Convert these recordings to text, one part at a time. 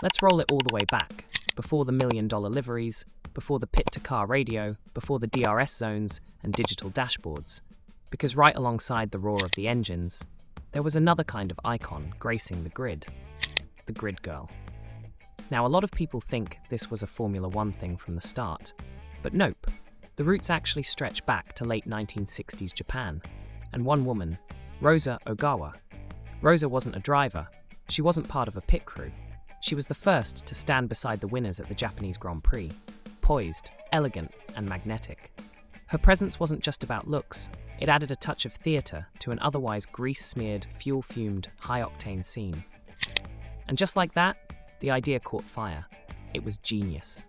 Let's roll it all the way back, before the million-dollar liveries, before the pit-to-car radio, before the DRS zones and digital dashboards. Because right alongside the roar of the engines, there was another kind of icon gracing the grid girl. Now, a lot of people think this was a Formula One thing from the start, but nope. The roots actually stretch back to late 1960s Japan, and one woman, Rosa Ogawa. Rosa wasn't a driver, she wasn't part of a pit crew. She was the first to stand beside the winners at the Japanese Grand Prix, poised, elegant, and magnetic. Her presence wasn't just about looks, it added a touch of theatre to an otherwise grease-smeared, fuel-fumed, high-octane scene. And just like that, the idea caught fire. It was genius.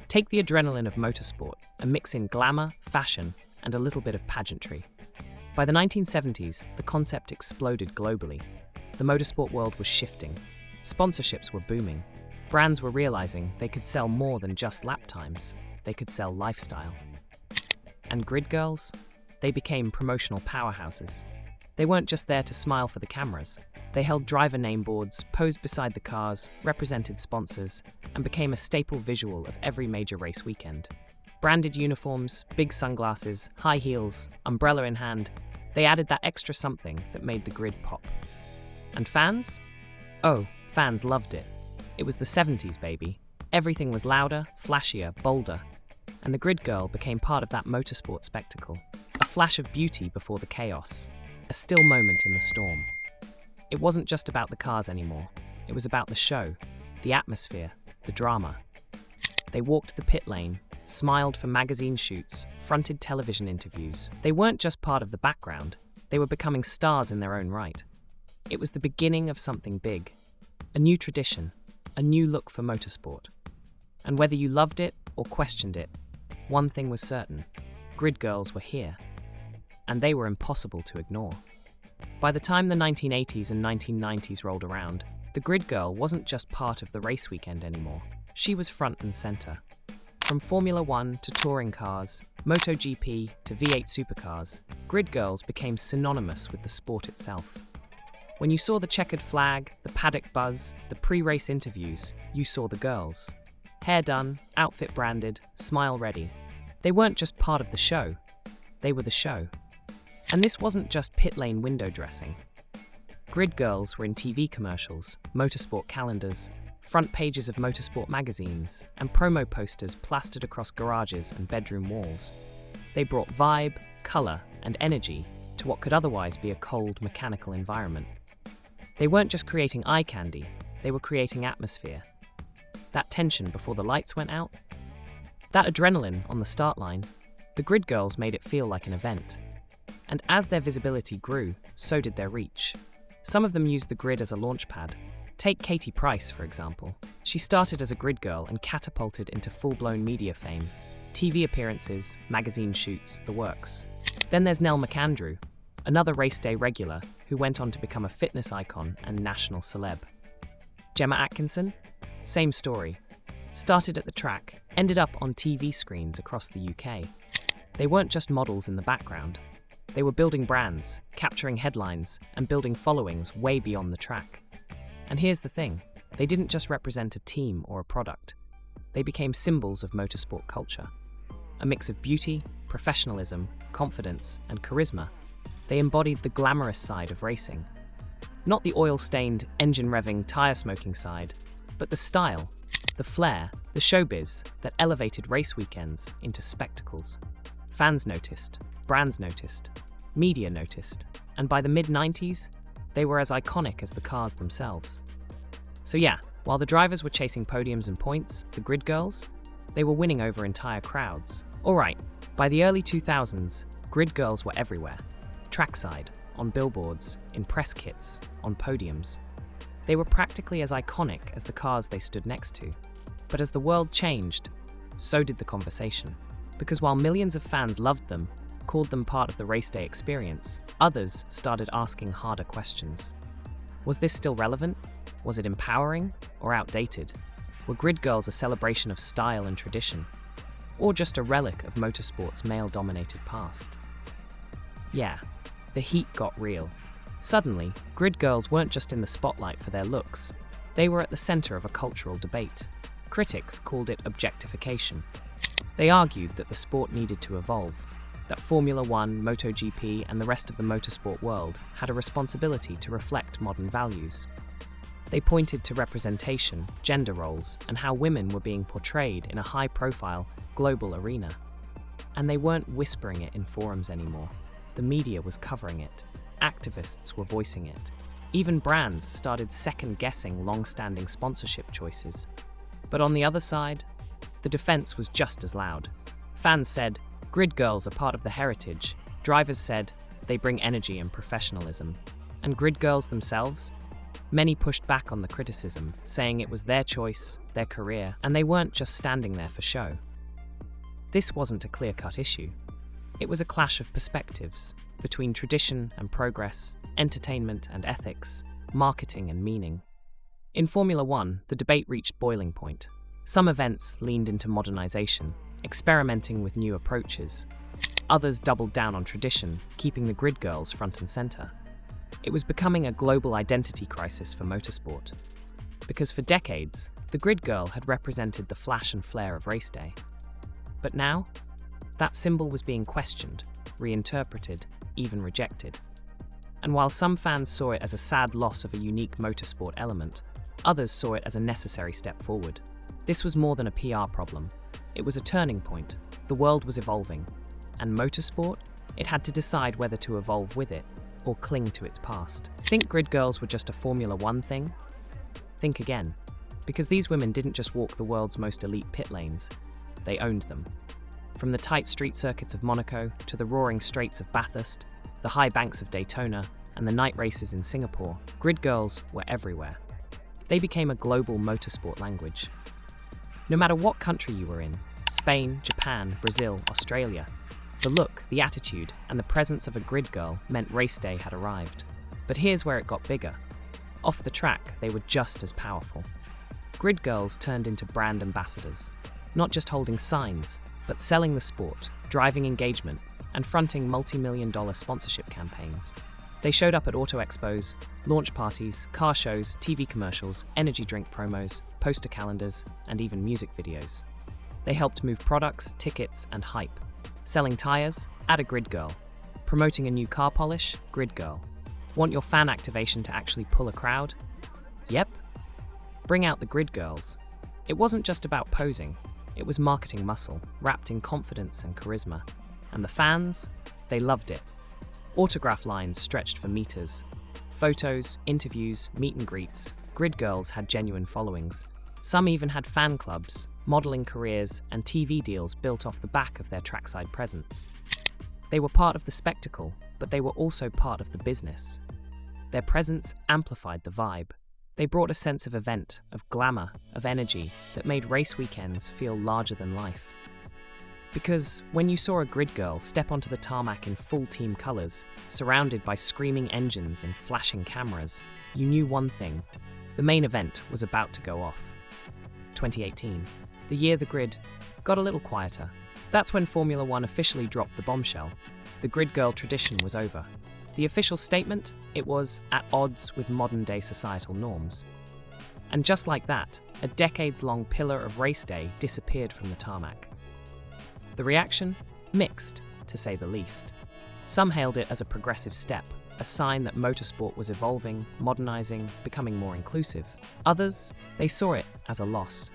Take the adrenaline of motorsport and mix in glamour, fashion, and a little bit of pageantry. By the 1970s, the concept exploded globally. The motorsport world was shifting. Sponsorships were booming. Brands were realizing they could sell more than just lap times. They could sell lifestyle. And grid girls? They became promotional powerhouses. They weren't just there to smile for the cameras. They held driver name boards, posed beside the cars, represented sponsors, and became a staple visual of every major race weekend. Branded uniforms, big sunglasses, high heels, umbrella in hand, they added that extra something that made the grid pop. And fans? Oh, fans loved it. It was the 70s, baby. Everything was louder, flashier, bolder. And the grid girl became part of that motorsport spectacle. A flash of beauty before the chaos. A still moment in the storm. It wasn't just about the cars anymore. It was about the show, the atmosphere, the drama. They walked the pit lane, smiled for magazine shoots, fronted television interviews. They weren't just part of the background. They were becoming stars in their own right. It was the beginning of something big. A new tradition, a new look for motorsport. And whether you loved it or questioned it, one thing was certain. Grid girls were here. And they were impossible to ignore. By the time the 1980s and 1990s rolled around, the grid girl wasn't just part of the race weekend anymore. She was front and center. From Formula One to touring cars, MotoGP to V8 supercars, grid girls became synonymous with the sport itself. When you saw the checkered flag, the paddock buzz, the pre-race interviews, you saw the girls. Hair done, outfit branded, smile ready. They weren't just part of the show, they were the show. And this wasn't just pit lane window dressing. Grid girls were in TV commercials, motorsport calendars, front pages of motorsport magazines, and promo posters plastered across garages and bedroom walls. They brought vibe, color, and energy to what could otherwise be a cold, mechanical environment. They weren't just creating eye candy, they were creating atmosphere. That tension before the lights went out, that adrenaline on the start line, the grid girls made it feel like an event. And as their visibility grew, so did their reach. Some of them used the grid as a launchpad. Take Katie Price, for example. She started as a grid girl and catapulted into full-blown media fame. TV appearances, magazine shoots, the works. Then there's Nell McAndrew, another race day regular who went on to become a fitness icon and national celeb. Gemma Atkinson? Same story. Started at the track, ended up on TV screens across the UK. They weren't just models in the background. They were building brands, capturing headlines, and building followings way beyond the track. And here's the thing, they didn't just represent a team or a product. They became symbols of motorsport culture. A mix of beauty, professionalism, confidence, and charisma. They embodied the glamorous side of racing. Not the oil-stained, engine-revving, tire-smoking side, but the style, the flair, the showbiz that elevated race weekends into spectacles. Fans noticed, brands noticed, media noticed, and by the mid-90s, they were as iconic as the cars themselves. So yeah, while the drivers were chasing podiums and points, the grid girls, they were winning over entire crowds. Alright, by the early 2000s, grid girls were everywhere. Trackside, on billboards, in press kits, on podiums. They were practically as iconic as the cars they stood next to. But as the world changed, so did the conversation. Because while millions of fans loved them, called them part of the race day experience, others started asking harder questions. Was this still relevant? Was it empowering or outdated? Were grid girls a celebration of style and tradition? Or just a relic of motorsport's male-dominated past? Yeah, the heat got real. Suddenly, grid girls weren't just in the spotlight for their looks. They were at the center of a cultural debate. Critics called it objectification. They argued that the sport needed to evolve, that Formula One, MotoGP, and the rest of the motorsport world had a responsibility to reflect modern values. They pointed to representation, gender roles, and how women were being portrayed in a high-profile, global arena. And they weren't whispering it in forums anymore. The media was covering it. Activists were voicing it. Even brands started second-guessing long-standing sponsorship choices. But on the other side, the defense was just as loud. Fans said, grid girls are part of the heritage. Drivers said, they bring energy and professionalism. And grid girls themselves? Many pushed back on the criticism, saying it was their choice, their career, and they weren't just standing there for show. This wasn't a clear-cut issue. It was a clash of perspectives between tradition and progress, entertainment and ethics, marketing and meaning. In Formula One, the debate reached boiling point. Some events leaned into modernization, experimenting with new approaches. Others doubled down on tradition, keeping the grid girls front and center. It was becoming a global identity crisis for motorsport. Because for decades, the grid girl had represented the flash and flare of race day. But now, that symbol was being questioned, reinterpreted, even rejected. And while some fans saw it as a sad loss of a unique motorsport element, others saw it as a necessary step forward. This was more than a PR problem. It was a turning point. The world was evolving. And motorsport? It had to decide whether to evolve with it or cling to its past. Think grid girls were just a Formula One thing? Think again. Because these women didn't just walk the world's most elite pit lanes, they owned them. From the tight street circuits of Monaco to the roaring straights of Bathurst, the high banks of Daytona, and the night races in Singapore, grid girls were everywhere. They became a global motorsport language. No matter what country you were in, Spain, Japan, Brazil, Australia, the look, the attitude, and the presence of a grid girl meant race day had arrived. But here's where it got bigger. Off the track, they were just as powerful. Grid girls turned into brand ambassadors, not just holding signs, but selling the sport, driving engagement, and fronting multi-million-dollar sponsorship campaigns. They showed up at auto expos, launch parties, car shows, TV commercials, energy drink promos, poster calendars, and even music videos. They helped move products, tickets, and hype. Selling tires? Add a grid girl. Promoting a new car polish? Grid girl. Want your fan activation to actually pull a crowd? Yep. Bring out the grid girls. It wasn't just about posing. It was marketing muscle, wrapped in confidence and charisma. And the fans? They loved it. Autograph lines stretched for meters. Photos, interviews, meet and greets. Grid girls had genuine followings. Some even had fan clubs, modeling careers, and TV deals built off the back of their trackside presence. They were part of the spectacle, but they were also part of the business. Their presence amplified the vibe. They brought a sense of event, of glamour, of energy that made race weekends feel larger than life. Because when you saw a grid girl step onto the tarmac in full team colours, surrounded by screaming engines and flashing cameras, you knew one thing: the main event was about to go off. 2018, the year the grid got a little quieter. That's when Formula One officially dropped the bombshell. The grid girl tradition was over. The official statement? It was at odds with modern-day societal norms. And just like that, a decades-long pillar of race day disappeared from the tarmac. The reaction? Mixed, to say the least. Some hailed it as a progressive step, a sign that motorsport was evolving, modernizing, becoming more inclusive. Others, they saw it as a loss,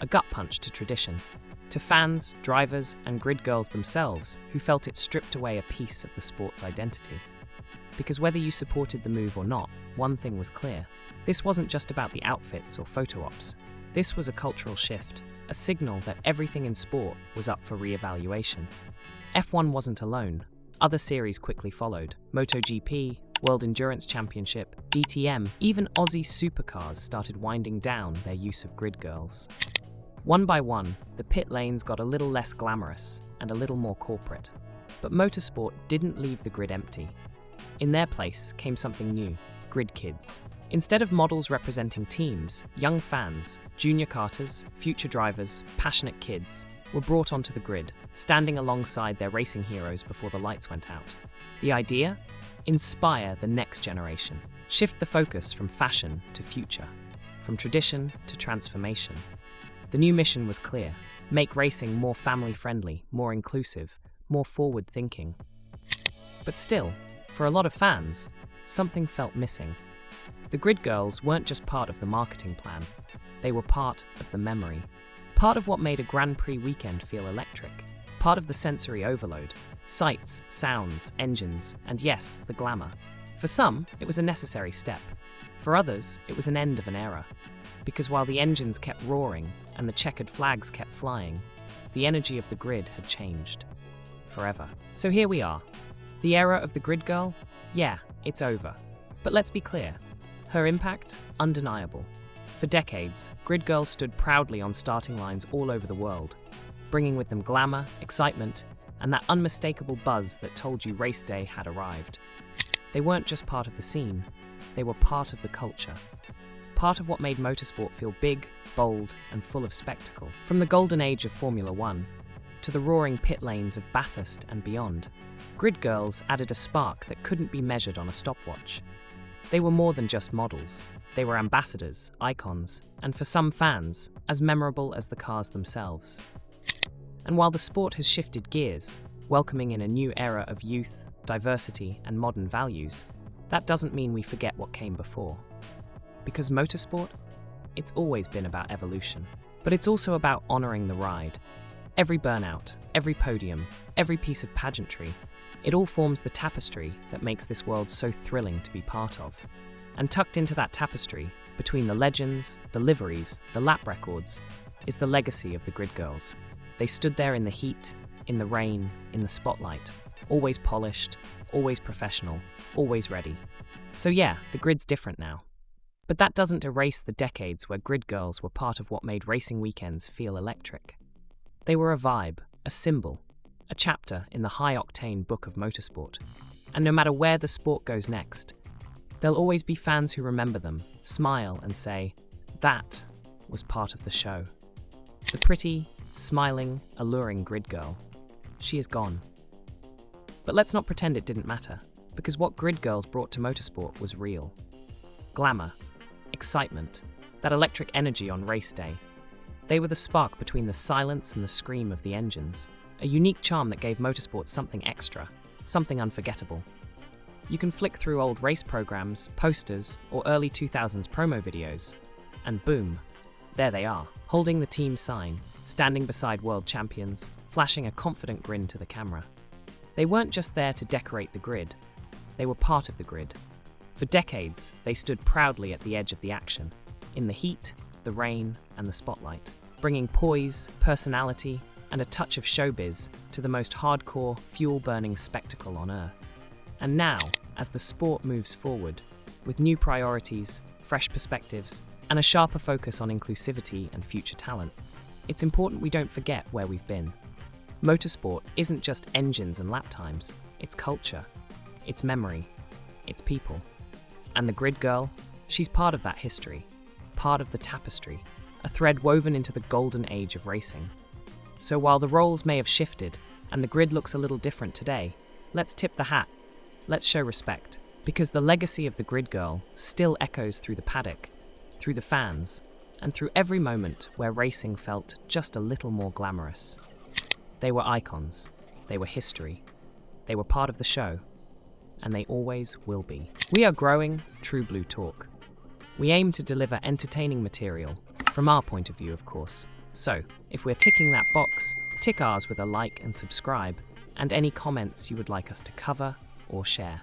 a gut punch to tradition, to fans, drivers, and grid girls themselves who felt it stripped away a piece of the sport's identity. Because whether you supported the move or not, one thing was clear. This wasn't just about the outfits or photo ops. This was a cultural shift, a signal that everything in sport was up for re-evaluation. F1 wasn't alone. Other series quickly followed. MotoGP, World Endurance Championship, DTM, even Aussie supercars started winding down their use of grid girls. One by one, the pit lanes got a little less glamorous and a little more corporate. But motorsport didn't leave the grid empty. In their place came something new: grid kids. Instead of models representing teams, young fans, junior karters, future drivers, passionate kids were brought onto the grid, standing alongside their racing heroes before the lights went out. The idea? Inspire the next generation. Shift the focus from fashion to future. from tradition to transformation. The new mission was clear: make racing more family-friendly, more inclusive, more forward-thinking. But still, for a lot of fans, something felt missing. The Grid Girls weren't just part of the marketing plan, they were part of the memory. Part of what made a Grand Prix weekend feel electric. Part of the sensory overload. Sights, sounds, engines, and yes, the glamour. For some, it was a necessary step. For others, it was an end of an era. Because while the engines kept roaring and the checkered flags kept flying, the energy of the grid had changed. Forever. So here we are. The era of the Grid Girl? Yeah, it's over. But let's be clear. Her impact? Undeniable. For decades, Grid Girls stood proudly on starting lines all over the world, bringing with them glamour, excitement, and that unmistakable buzz that told you race day had arrived. They weren't just part of the scene, they were part of the culture. Part of what made motorsport feel big, bold, and full of spectacle. From the golden age of Formula One to the roaring pit lanes of Bathurst and beyond, Grid Girls added a spark that couldn't be measured on a stopwatch. They were more than just models. They were ambassadors, icons, and for some fans, as memorable as the cars themselves. And while the sport has shifted gears, welcoming in a new era of youth, diversity, and modern values, that doesn't mean we forget what came before. Because motorsport, it's always been about evolution. But it's also about honoring the ride. Every burnout, every podium, every piece of pageantry, it all forms the tapestry that makes this world so thrilling to be part of. And tucked into that tapestry, between the legends, the liveries, the lap records, is the legacy of the Grid Girls. They stood there in the heat, in the rain, in the spotlight, always polished, always professional, always ready. So yeah, the grid's different now. But that doesn't erase the decades where Grid Girls were part of what made racing weekends feel electric. They were a vibe, a symbol, a chapter in the high-octane book of motorsport. And no matter where the sport goes next, there'll always be fans who remember them, smile and say, that was part of the show. The pretty, smiling, alluring Grid Girl. She is gone. But let's not pretend it didn't matter, because what Grid Girls brought to motorsport was real. Glamour, excitement, that electric energy on race day. They were the spark between the silence and the scream of the engines, a unique charm that gave motorsport something extra, something unforgettable. You can flick through old race programs, posters, or early 2000s promo videos, and boom, there they are, holding the team sign, standing beside world champions, flashing a confident grin to the camera. They weren't just there to decorate the grid, they were part of the grid. For decades, they stood proudly at the edge of the action, in the heat, the rain, and the spotlight, bringing poise, personality, and a touch of showbiz to the most hardcore, fuel-burning spectacle on Earth. And now, as the sport moves forward, with new priorities, fresh perspectives, and a sharper focus on inclusivity and future talent, it's important we don't forget where we've been. Motorsport isn't just engines and lap times, it's culture, it's memory, it's people. And the Grid Girl, she's part of that history, part of the tapestry, a thread woven into the golden age of racing. So while the roles may have shifted, and the grid looks a little different today, let's tip the hat. Let's show respect, because the legacy of the Grid Girl still echoes through the paddock, through the fans, and through every moment where racing felt just a little more glamorous. They were icons, they were history, they were part of the show, and they always will be. We are growing True Blue Talk. We aim to deliver entertaining material, from our point of view, of course. So, if we're ticking that box, tick ours with a like and subscribe, and any comments you would like us to cover or share.